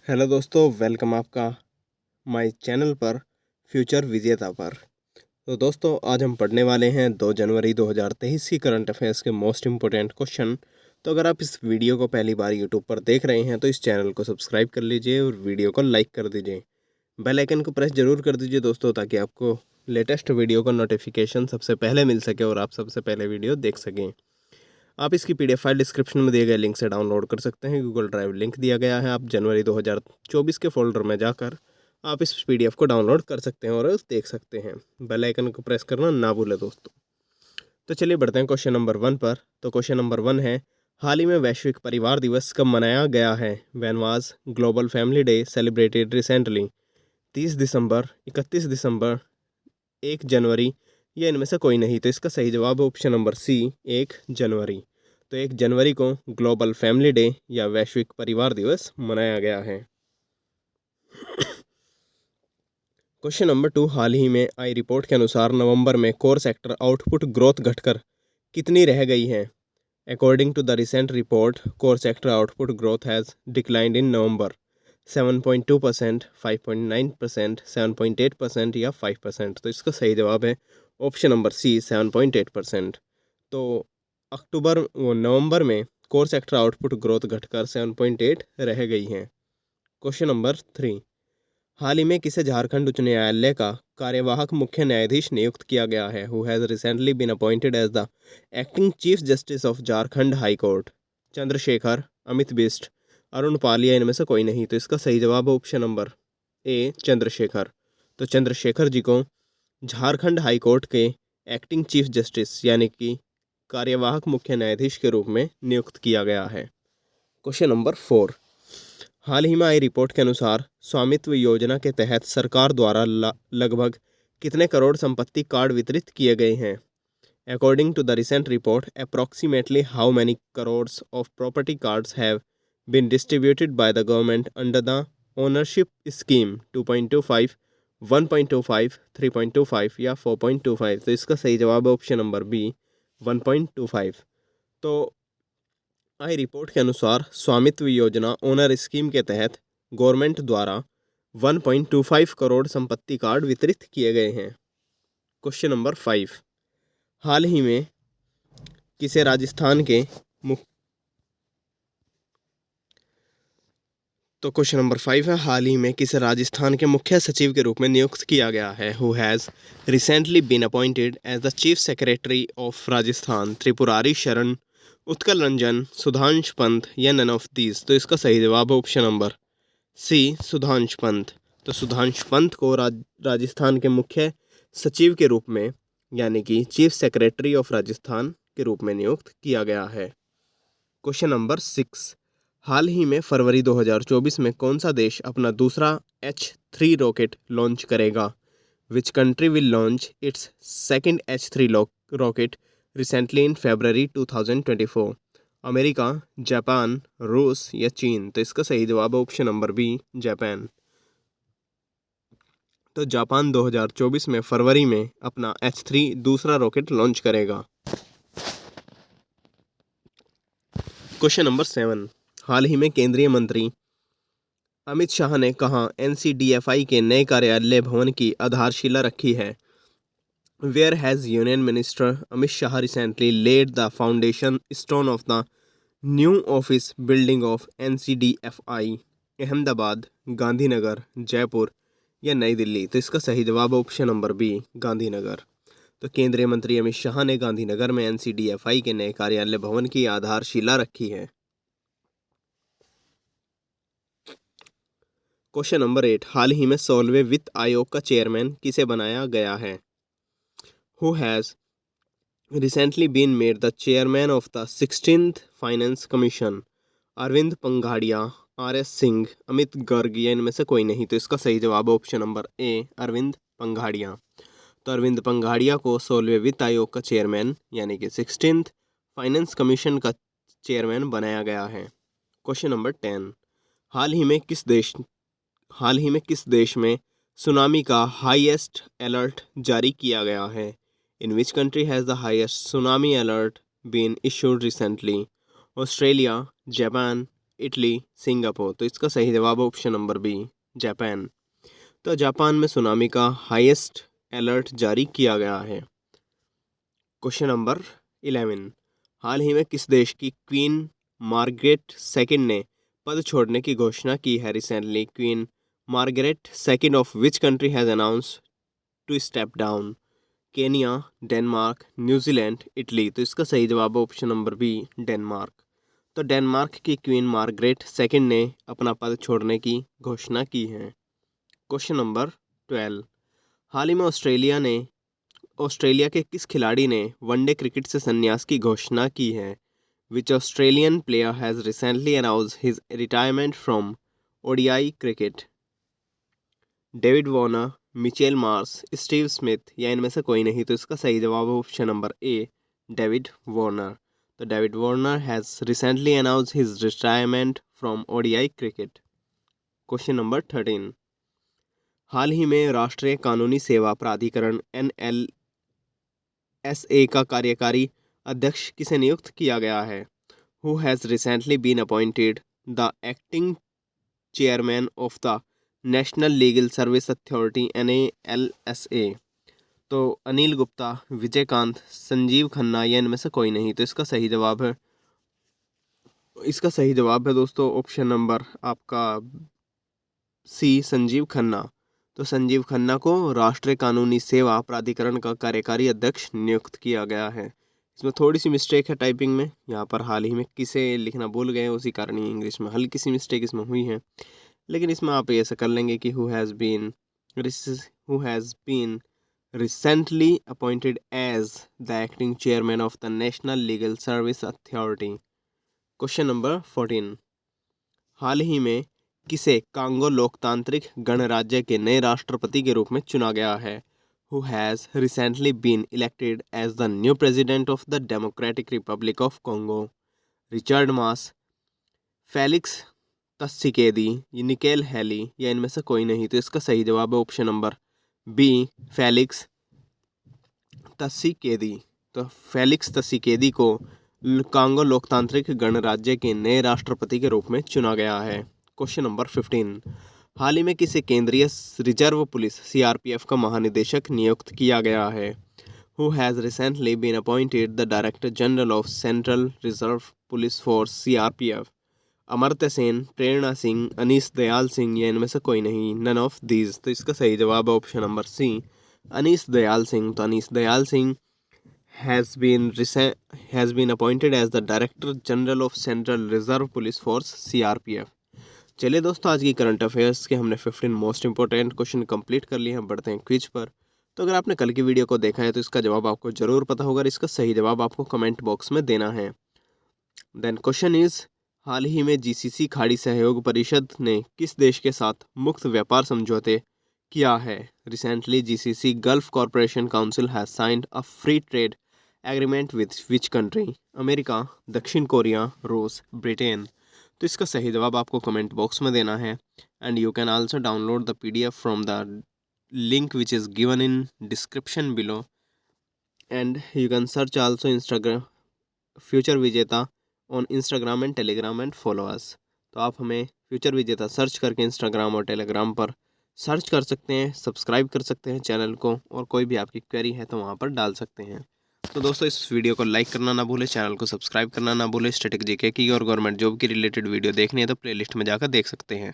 Hello दोस्तों, welcome आपका my channel पर फ्यूचर विजेता पर। तो दोस्तों, आज हम पढ़ने वाले हैं 2 जनवरी 2023 की करंट अफेयर्स के मोस्ट इम्पोर्टेंट क्वेश्चन। तो अगर आप इस वीडियो को पहली बार यूट्यूब पर देख रहे हैं तो इस चैनल को सब्सक्राइब कर लीजिए और वीडियो को लाइक कर दीजिए। बेल आइकन को प्रेस जरूर कर दीजिए दोस्तों, ताकि आपको लेटेस्ट वीडियो का नोटिफिकेशन सबसे पहले मिल सके और आप सबसे पहले वीडियो देख सकें। आप इसकी पीडीएफ फाइल डिस्क्रिप्शन में दिए गए लिंक से डाउनलोड कर सकते हैं। गूगल ड्राइव लिंक दिया गया है। आप जनवरी 2024 के फोल्डर में जाकर आप इस पीडीएफ को डाउनलोड कर सकते हैं और देख सकते हैं। बेल आइकन को प्रेस करना ना भूलें दोस्तों। तो चलिए बढ़ते हैं क्वेश्चन नंबर 1 पर। तो क्वेश्चन नंबर 1 है, हाल ही में वैश्विक परिवार दिवस कब मनाया गया है? When was global family day celebrated recently? 30 दिसंबर, 31 दिसंबर, 1 जनवरी या इनमें से कोई नहीं? तो इसका सही जवाब है ऑप्शन नंबर सी, 1 जनवरी। तो 1 जनवरी को ग्लोबल फैमिली डे या वैश्विक परिवार दिवस मनाया गया है। क्वेश्चन नंबर 2, हाल ही में आई रिपोर्ट के अनुसार नवंबर में कोर सेक्टर आउटपुट ग्रोथ घटकर कितनी रह गई है? According to the recent report, core sector output growth has declined in November 7.2%, 5.9%, 7.8% या 5%। तो इसका सही जवाब है ऑप्शन नंबर सी, 7.8%। तो नवंबर में कोर सेक्टर आउटपुट ग्रोथ घटकर 7.8 रह गई है। क्वेश्चन नंबर 3, हाल ही में किसे झारखंड उच्च न्यायालय का कार्यवाहक मुख्य न्यायाधीश नियुक्त किया गया है? Who has recently been appointed as the acting chief justice of Jharkhand high court? Chandrashekhar, Amit Bisht, Arun Pal या इनमें से कोई नहीं? तो इसका सही जवाब है ऑप्शन नंबर ए, चंद्रशेखर। तो चंद्रशेखर जी को झारखंड हाई कोर्ट के एक्टिंग चीफ जस्टिस यानी कि कार्यवाहक मुख्य न्यायाधीश के रूप में नियुक्त किया गया है। क्वेश्चन नंबर 4, हाल ही में आई रिपोर्ट के अनुसार स्वामित्व योजना के तहत सरकार द्वारा लगभग कितने करोड़ संपत्ति कार्ड वितरित किए गए हैं? According to the recent report, approximately how many crores of property cards have been distributed by the government under the ownership scheme? 2.25, 1.25, 3.25 या 4.25? तो इसका सही जवाब है ऑप्शन नंबर बी, 1.25। तो आई रिपोर्ट के अनुसार स्वामित्व योजना ओनर स्कीम के तहत गवर्नमेंट द्वारा 1.25 करोड़ संपत्ति कार्ड वितरित किए गए हैं। क्वेश्चन नंबर 5, हाल ही में किसे राजस्थान के तो क्वेश्चन नंबर 5 है, हाल ही में किसे राजस्थान के मुख्य सचिव के रूप में नियुक्त किया गया है? Who has recently been appointed as the chief secretary of Rajasthan? Tripurari Sharan, Utkal Ranjan, Sudhansh Pant या नन ऑफ दीज? तो इसका सही जवाब है option number C, Sudhansh Pant. तो सुधांश पंत को राजस्थान के मुख्य सचिव के रूप में यानी कि चीफ सेक्रेटरी ऑफ राजस्थान के रूप में नियुक्त किया गया है। क्वेश्चन नंबर 6, हाल ही में फरवरी 2024 में कौन सा देश अपना दूसरा H3 रॉकेट लॉन्च करेगा? Which country will launch its second H3 rocket recently in February 2024? America, Japan, रूस या चीन? तो इसका सही जवाब है ऑप्शन नंबर बी, जापान। तो जापान 2024 में फरवरी में अपना H3 दूसरा रॉकेट लॉन्च करेगा। क्वेश्चन नंबर 7, हाल ही में केंद्रीय मंत्री अमित शाह ने कहा NCDFI के नए कार्यालय भवन की आधारशिला रखी है? Where has union minister Amit Shah recently laid the foundation stone of the new office building of NCDFI? Ahmedabad, Gandhinagar, Jaipur या नई दिल्ली? तो इसका सही जवाब है ऑप्शन नंबर बी, गांधीनगर। तो केंद्रीय मंत्री अमित शाह ने गांधीनगर में NCDFI के नए कार्यालय भवन की आधारशिला रखी है। क्वेश्चन नंबर 8, हाल ही में 16वें वित्त आयोग का चेयरमैन किसे बनाया गया है? Who has recently been made the chairman of the 16th finance commission? Arvind Panagariya, RS Singh, Amit Garg या इनमें से कोई नहीं? तो इसका सही जवाब है ऑप्शन नंबर ए, अरविंद पंघाड़िया। तो अरविंद पंघाड़िया को 16वें वित्त आयोग का चेयरमैन यानी कि 16th फाइनेंस कमीशन का चेयरमैन बनाया गया है। क्वेश्चन नंबर 10, हाल ही में किस देश में सुनामी का हाईएस्ट अलर्ट जारी किया गया है? In which country has the highest tsunami alert been issued recently? Australia, Japan, Italy, Singapore. तो इसका सही जवाब है ऑप्शन नंबर बी, जापान। तो जापान में सुनामी का हाईएस्ट अलर्ट जारी किया गया है। क्वेश्चन नंबर 11, हाल ही में किस देश की क्वीन मार्गरेट सेकंड ने पद छोड़ने की घोषणा की है? Recently queen Margaret second of which country has announced to step down? Kenya, Denmark, New Zealand, Italy. तो इसका सही जवाब है ऑप्शन नंबर बी, डेनमार्क। तो डेनमार्क की क्वीन मार्गरेट सेकंड ने अपना पद छोड़ने की घोषणा की है। क्वेश्चन नंबर 12, हाल ही में ऑस्ट्रेलिया के किस खिलाड़ी ने वनडे क्रिकेट से संन्यास की घोषणा की है? Which Australian player has recently announced his retirement from ODI cricket? David Warner, Mitchell Marsh, Steve Smith या इनमें से कोई नहीं? तो इसका सही जवाब है option number A, David Warner. तो David Warner has recently announced his retirement from ODI cricket. Question number 13, हाल ही में राष्ट्रीय कानूनी सेवा प्राधिकरण NLSA का कार्यकारी अध्यक्ष किसे नियुक्त किया गया है? Who has recently been appointed the acting chairman of the national legal service authority NALSA? तो अनिल गुप्ता, विजयकांत, संजीव खन्ना या इनमें से कोई नहीं? तो इसका सही जवाब है दोस्तों ऑप्शन नंबर आपका सी, संजीव खन्ना। तो संजीव खन्ना को राष्ट्रीय कानूनी सेवा प्राधिकरण का कार्यकारी अध्यक्ष नियुक्त किया गया है। इसमें थोड़ी सी मिस्टेक है टाइपिंग में, यहाँ पर हाल ही में किसे लिखना भूल गए, उसी कारण ही इंग्लिश में हल्की सी मिस्टेक इसमें हुई है। लेकिन इसमें आप ऐसा कर लेंगे कि who has been recently appointed as the acting chairman of the national legal service authority. Question number 14, हाल ही में किसे कांगो लोकतांत्रिक गणराज्य के नए राष्ट्रपति के रूप में चुना गया है? Who has recently been elected as the new president of the Democratic Republic of Congo? Richard Mass, Felix Tshisekedi, Nikki Haley या इनमें से कोई नहीं? तो इसका सही जवाब है ऑप्शन नंबर बी, फेलिक्स त्सिसेकेदी। तो फेलिक्स त्सिसेकेदी को कांगो लोकतांत्रिक गणराज्य के नए राष्ट्रपति के रूप में चुना गया है। क्वेश्चन नंबर 15, हाल ही में किसे केंद्रीय रिजर्व पुलिस CRPF का महानिदेशक नियुक्त किया गया है? Who has recently been appointed the director general of Central Reserve Police Force CRPF? Amartya Sen, Prerna Singh, Anish Dayal Singh या इनमें से कोई नहीं? None of these. तो इसका सही जवाब है option number C, Anish Dayal Singh. तो Anish Dayal Singh has been appointed as the Director General of Central Reserve Police Force CRPF। चलिए दोस्तों, आज की करंट अफेयर्स के हमने 15 मोस्ट इंपॉर्टेंट क्वेश्चन कंप्लीट कर लिए हैं। बढ़ते हैं क्विज पर। तो अगर आपने कल की वीडियो को देखा है तो इसका जवाब आपको जरूर पता होगा, इसका सही जवाब आपको कमेंट बॉक्स में देना है। देन क्वेश्चन इज, हाल ही में GCC खाड़ी सहयोग परिषद ने किस देश के साथ मुक्त व्यापार समझौते किया है? Recently GCC gulf corporation council has signed a free trade agreement with which country? America, दक्षिण कोरिया, रूस, ब्रिटेन। तो इसका सही जवाब आपको कमेंट बॉक्स में देना है। And you can also download the PDF from the link which is given in description below. And you can search also Instagram future Vijeta on Instagram and Telegram and follow us. तो आप हमें future विजेता search करके Instagram और Telegram पर search कर सकते हैं, सब्सक्राइब कर सकते हैं चैनल को, और कोई भी आपकी क्वेरी है तो वहाँ पर डाल सकते हैं। तो दोस्तों, इस वीडियो को लाइक करना ना भूलें, चैनल को सब्सक्राइब करना ना भूलें। स्टैटिक GK की और गवर्नमेंट जॉब की रिलेटेड वीडियो देखनी है तो प्लेलिस्ट में जाकर देख सकते हैं।